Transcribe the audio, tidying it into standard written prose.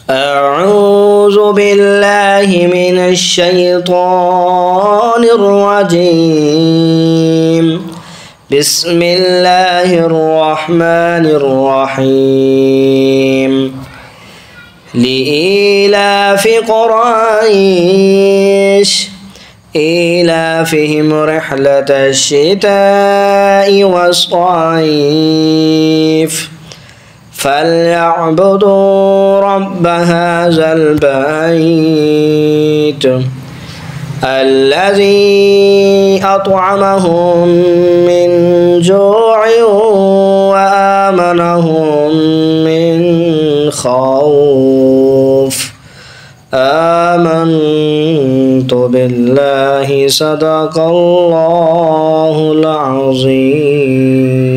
أعوذ بالله من الشيطان الرجيم. بسم الله الرحمن الرحيم. لإيلاف قريش إيلافهم رحلة الشتاء والصيف فليعبدوا رب هذا البيت الذي أطعمهم من جوع وآمنهم من خوف. آمنت بالله. صدق الله العظيم.